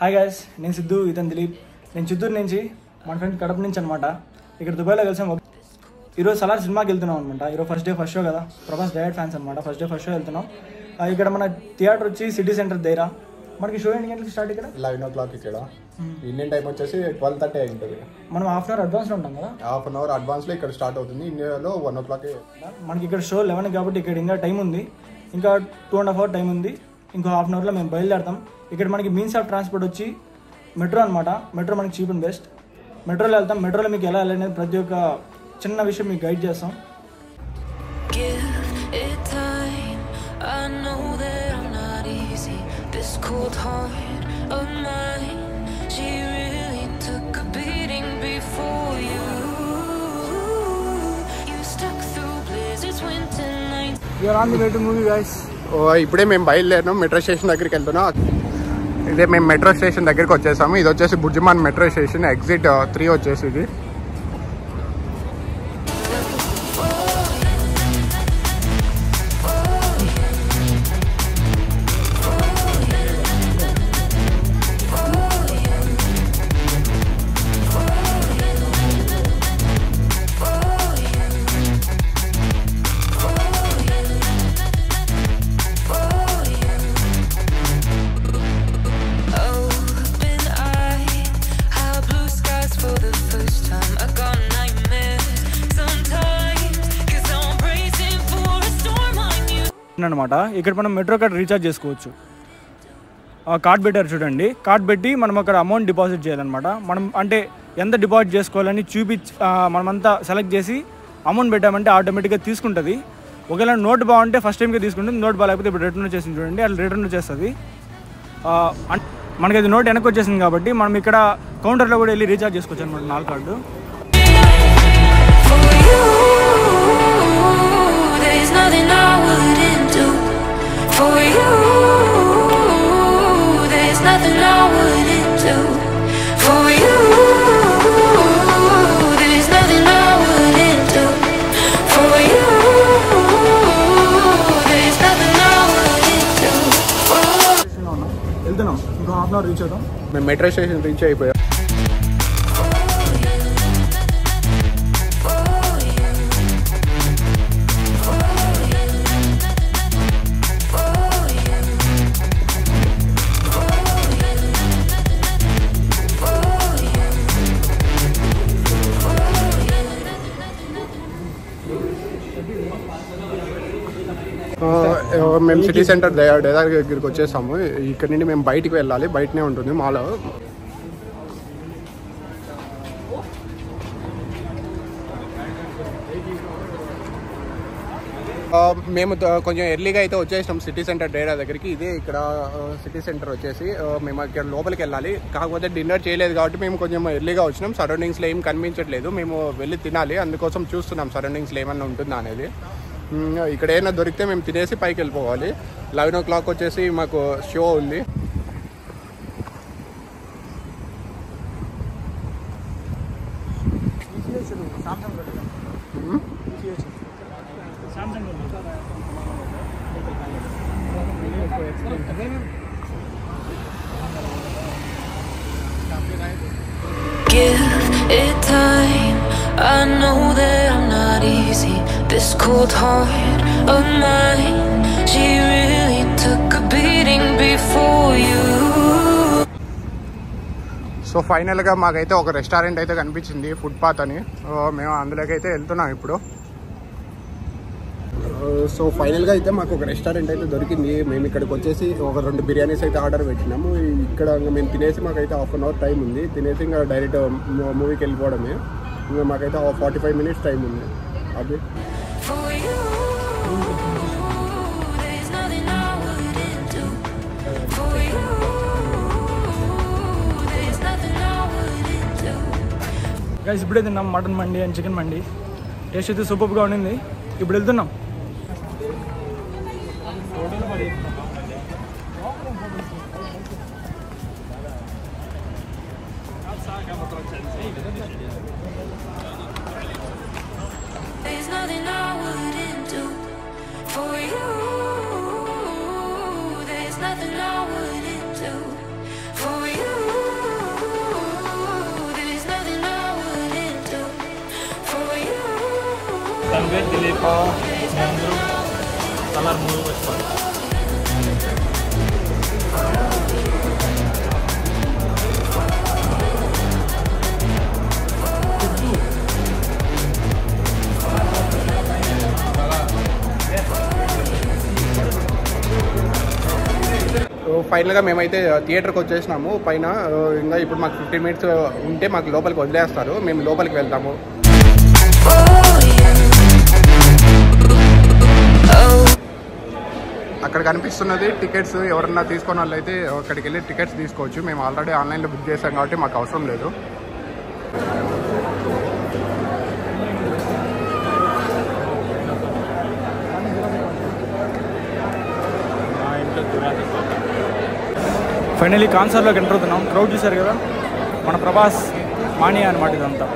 Hi guys, నేను సిద్ధు, ఇతను దిలీప్. నేను చిత్తూరు నుంచి, మన ఫ్రెండ్ కడప నుంచి అనమాట. ఇక్కడ దుబాయ్లో కలిసాం. ఈరోజు సలార్ సినిమాకి వెళ్తున్నాం అనమాట. ఈరోజు ఫస్ట్ డే ఫస్ట్ షో కదా, ప్రభాస్ డైరెక్ట్ ఫ్యాన్స్ అనమాట. ఫస్ట్ డే ఫస్ట్ షో వెళ్తున్నాం. ఇక్కడ మన థియేటర్ వచ్చి సిటీ సెంటర్ దగ్గర. మనకి షో ఎన్ని గంటలకు స్టార్ట్? ఇక్కడ 11 o'clock. ఇక్కడ ఇండియన్ టైం వచ్చేసి 12:30 అయింటుంది. మనం హాఫ్ అన్ అవర్ అడ్వాన్స్లో ఉంటాం కదా. హాఫ్ అన్ అవర్ అడ్వాన్స్లో ఇక్కడ స్టార్ట్ అవుతుంది. ఇండియాలో 1 o'clock. మనకి ఇక్కడ షో 11 కాబట్టి ఇక్కడ ఇంకా టైం ఉంది. ఇంకా 2.5 hours టైం ఉంది. ఇంకో హాఫ్ అన్ అవర్లో మేము బయలుదేరుతాం. ఇక్కడ మనకి మీన్స్ ఆఫ్ ట్రాన్స్పోర్ట్ వచ్చి మెట్రో అనమాట. మెట్రో మనకి చీప్ అండ్ బెస్ట్. మెట్రోలో వెళ్తాం. మెట్రోలో మీకు ఎలా వెళ్ళనేది ప్రతి ఒక్క చిన్న విషయం మీకు గైడ్ చేస్తాం. ఇప్పుడే మేము బయలుదేరినాం. మెట్రో స్టేషన్ దగ్గరికి వెళ్తున్నాం. ఇదే మేము మెట్రో స్టేషన్ దగ్గరికి వచ్చేసాము. ఇది వచ్చేసి బుర్జుమాన్ మెట్రో స్టేషన్, ఎగ్జిట్ 3 వచ్చేసి ఇది. అనమాట. ఇక్కడ మనం మెట్రో కార్డ్ రీఛార్జ్ చేసుకోవచ్చు. కార్డ్ పెట్టారు చూడండి. కార్డ్ పెట్టి మనం అక్కడ అమౌంట్ డిపాజిట్ చేయాలన్నమాట. మనం అంటే ఎంత డిపాజిట్ చేసుకోవాలని మనమంతా సెలెక్ట్ చేసి అమౌంట్ పెట్టామంటే ఆటోమేటిక్గా తీసుకుంటుంది. ఒకవేళ నోట్ బాగుంటే ఫస్ట్ టైంకే తీసుకుంటుంది. నోట్ బాగాలేకపోతే ఇప్పుడు రిటర్న్ వచ్చేసింది చూడండి, అట్లా రిటర్న్ వచ్చేస్తుంది. మనకి అది నోట్ వెనక్కి వచ్చేసింది కాబట్టి మనం ఇక్కడ కౌంటర్లో కూడా వెళ్ళి రీఛార్జ్ చేసుకోవచ్చు అనమాట 4 కార్డు. వెళ్తున్నాం. ఇంకో హాఫ్ అన్ అవర్ రీచ్ అవుతాం. మేము మెట్రో స్టేషన్ రీచ్ అయిపోయాం. మేము సిటీ సెంటర్ దగ్గరికి వచ్చేసాము. ఇక్కడ నుండి మేము బయటికి వెళ్ళాలి. బయటనే ఉంటుంది మాలో. మేము కొంచెం ఎర్లీగా అయితే వచ్చేసాం సిటీ సెంటర్ డేరా దగ్గరికి. ఇదే ఇక్కడ సిటీ సెంటర్ వచ్చేసి మేము ఇక్కడ లోపలికి వెళ్ళాలి. కాకపోతే డిన్నర్ చేయలేదు కాబట్టి మేము కొంచెం ఎర్లీగా వచ్చినాం. సరౌండింగ్స్లో ఏం కనిపించట్లేదు. మేము వెళ్ళి తినాలి, అందుకోసం చూస్తున్నాం సరౌండింగ్స్లో ఏమన్నా ఉంటుందా అనేది. ఇక్కడ ఏమైనా దొరికితే మేము తినేసి పైకి వెళ్ళిపోవాలి. 11 o'clock వచ్చేసి మాకు షో ఉంది. I know that I'm not easy. This cold heart of mine, she really took a beating before you. So ఫైనల్గా మాకైతే ఒక రెస్టారెంట్ అయితే కనిపించింది, ఫుట్పాత్ అని. మేము అందులోకి అయితే వెళ్తున్నాం ఇప్పుడు. సో ఫైనల్గా అయితే మాకు ఒక రెస్టారెంట్ అయితే దొరికింది. మేము ఇక్కడికి వచ్చేసి ఒక 2 బిర్యానీస్ అయితే ఆర్డర్ పెట్టినాము. ఇక్కడ మేము తినేసి మాకైతే హాఫ్ అన్ అవర్ టైం ఉంది. తినేసి ఇంకా డైరెక్ట్ మూవీకి వెళ్ళిపోవడమే. ఇంకా మాకైతే 45 minutes టైం ఉంది. అది గైస్ ఇప్పుడే తిన్నాం mutton mandi and chicken mandi. Taste అయితే సూపర్గా ఉండింది. ఇప్పుడు వెళ్తున్నాం. nothing I wouldn't do for you. Veg jalebi pav అందరూ కలర్ మూడు వస్తారు. ఫైనల్గా మేమైతే థియేటర్కి వచ్చేసినాము పైన. ఇంకా ఇప్పుడు మాకు 15 minutes ఉంటే మాకు లోపలికి వదిలేస్తారు, మేము లోపలికి వెళ్తాము. అక్కడ కనిపిస్తున్నది టికెట్స్. ఎవరన్నా తీసుకున్న వాళ్ళైతే అక్కడికి వెళ్ళి టికెట్స్ తీసుకోవచ్చు. మేము ఆల్రెడీ ఆన్లైన్లో బుక్ చేసాం కాబట్టి మాకు అవసరం లేదు. ఫైనలీ కాన్సర్ట్లోకి ఎంటర్ అవుతున్నాం. క్రౌడ్ చూశారు కదా, మన ప్రభాస్ మానియా అనమాట ఇదంతా.